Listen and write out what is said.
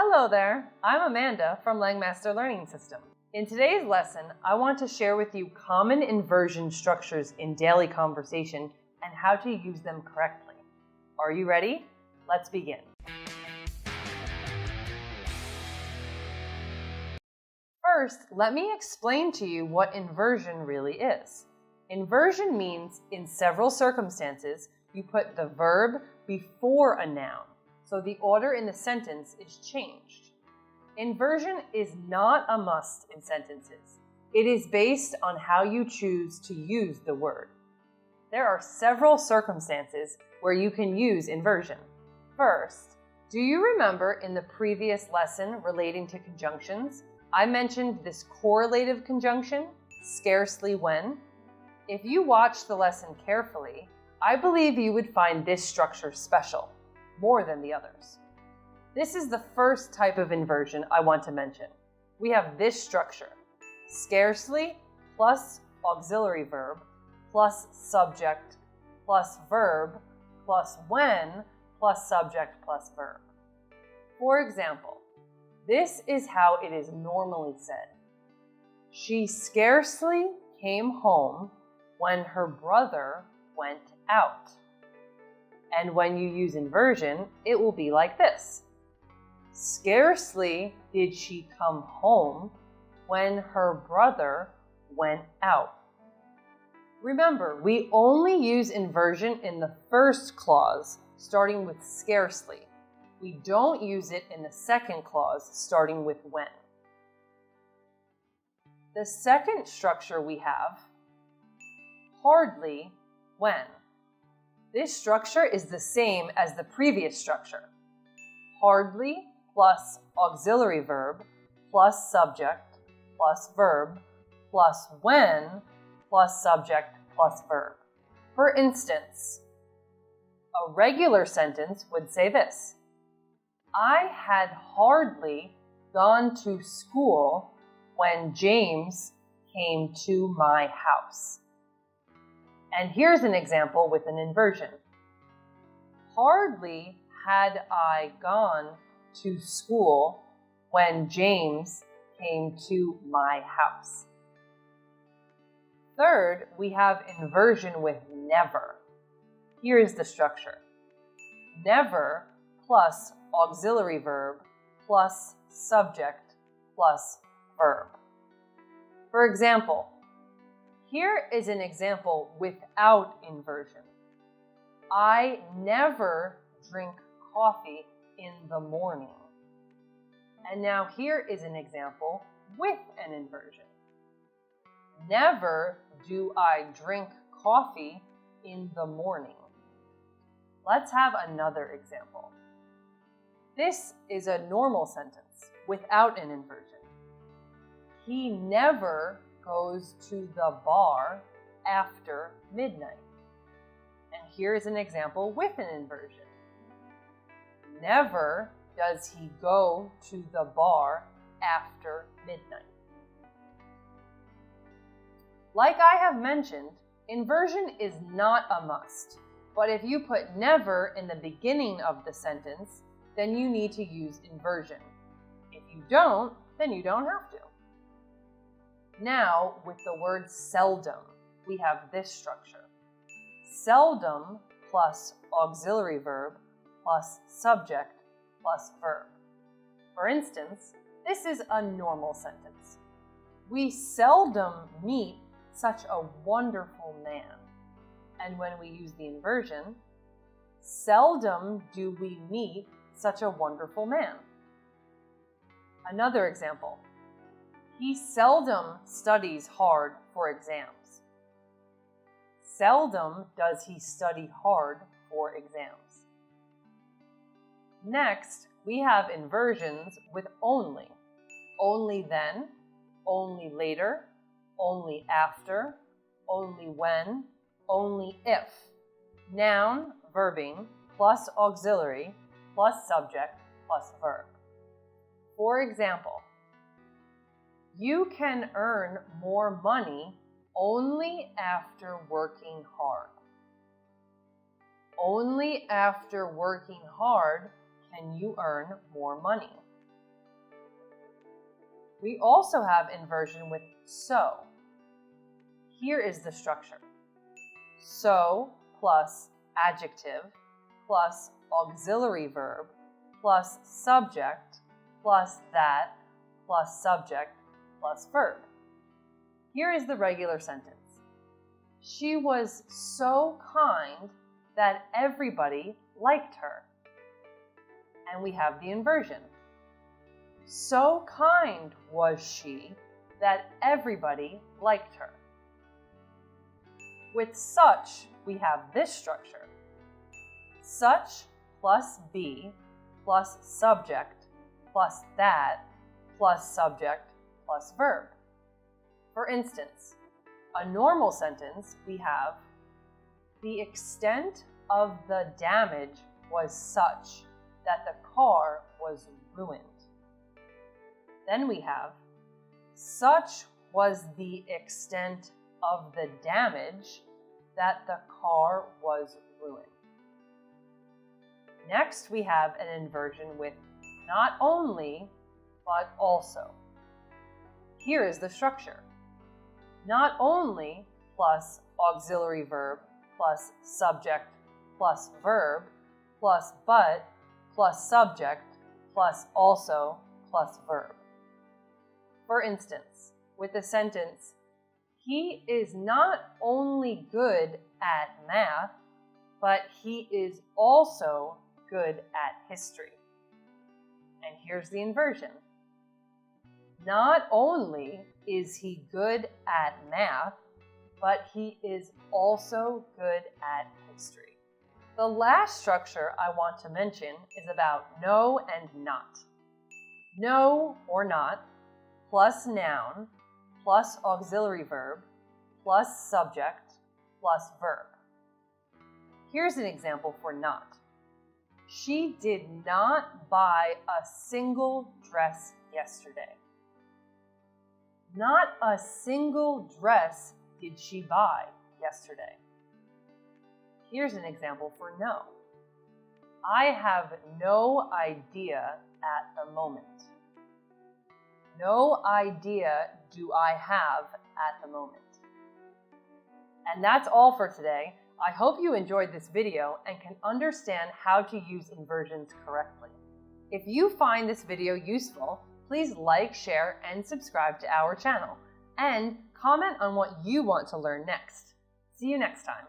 Hello there, I'm Amanda from Langmaster Learning System. In today's lesson, I want to share with you common inversion structures in daily conversation and how to use them correctly. Are you ready? Let's begin. First, let me explain to you what inversion really is. Inversion means in several circumstances, you put the verb before a noun, so the order in the sentence is changed. Inversion is not a must in sentences. It is based on how you choose to use the word. There are several circumstances where you can use inversion. First, do you remember in the previous lesson relating to conjunctions, I mentioned this correlative conjunction, scarcely when? If you watched the lesson carefully, I believe you would find this structure special, more than the others. This is the first type of inversion I want to mention. We have this structure, scarcely plus auxiliary verb plus subject plus verb plus when plus subject plus verb. For example, this is how it is normally said. She scarcely came home when her brother went out. And when you use inversion, it will be like this. Scarcely did she come home when her brother went out. Remember, we only use inversion in the first clause, starting with scarcely. We don't use it in the second clause, starting with when. The second structure we have, hardly when. This structure is the same as the previous structure. Hardly plus auxiliary verb plus subject plus verb plus when plus subject plus verb. For instance, a regular sentence would say this. I had hardly gone to school when James came to my house. And here's an example with an inversion. Hardly had I gone to school when James came to my house. Third, we have inversion with never. Here is the structure. Never plus auxiliary verb plus subject plus verb. For example, here is an example without inversion. I never drink coffee in the morning. And now here is an example with an inversion. Never do I drink coffee in the morning. Let's have another example. This is a normal sentence without an inversion. He never goes to the bar after midnight. And here is an example with an inversion. Never does he go to the bar after midnight. Like I have mentioned, inversion is not a must, but if you put never in the beginning of the sentence, then you need to use inversion. If you don't, then you don't have to. Now, with the word seldom, we have this structure. Seldom plus auxiliary verb plus subject plus verb. For instance, this is a normal sentence. We seldom meet such a wonderful man. And when we use the inversion, seldom do we meet such a wonderful man. Another example. He seldom studies hard for exams. Seldom does he study hard for exams. Next, we have inversions with only. Only then, only later, only after, only when, only if. Noun, verbing, plus auxiliary, plus subject, plus verb. For example, you can earn more money only after working hard. Only after working hard can you earn more money. We also have inversion with so. Here is the structure. So plus adjective plus auxiliary verb plus subject plus that plus subject plus verb. Here is the regular sentence. She was so kind that everybody liked her. And we have the inversion. So kind was she that everybody liked her. With such, we have this structure. Such plus be plus subject plus that plus subject plus verb. For instance, a normal sentence, we have the extent of the damage was such that the car was ruined. Then we have such was the extent of the damage that the car was ruined. Next, we have an inversion with not only, but also. Here is the structure. Not only plus auxiliary verb plus subject plus verb plus but plus subject plus also plus verb. For instance, with the sentence, he is not only good at math, but he is also good at history. And here's the inversion. Not only is he good at math, but he is also good at history. The last structure I want to mention is about no and not. No or not plus noun plus auxiliary verb plus subject plus verb. Here's an example for not. She did not buy a single dress yesterday. Not a single dress did she buy yesterday. Here's an example for no. I have no idea at the moment. No idea do I have at the moment. And that's all for today. I hope you enjoyed this video and can understand how to use inversions correctly. If you find this video useful, please like, share, and subscribe to our channel. And comment on what you want to learn next. See you next time.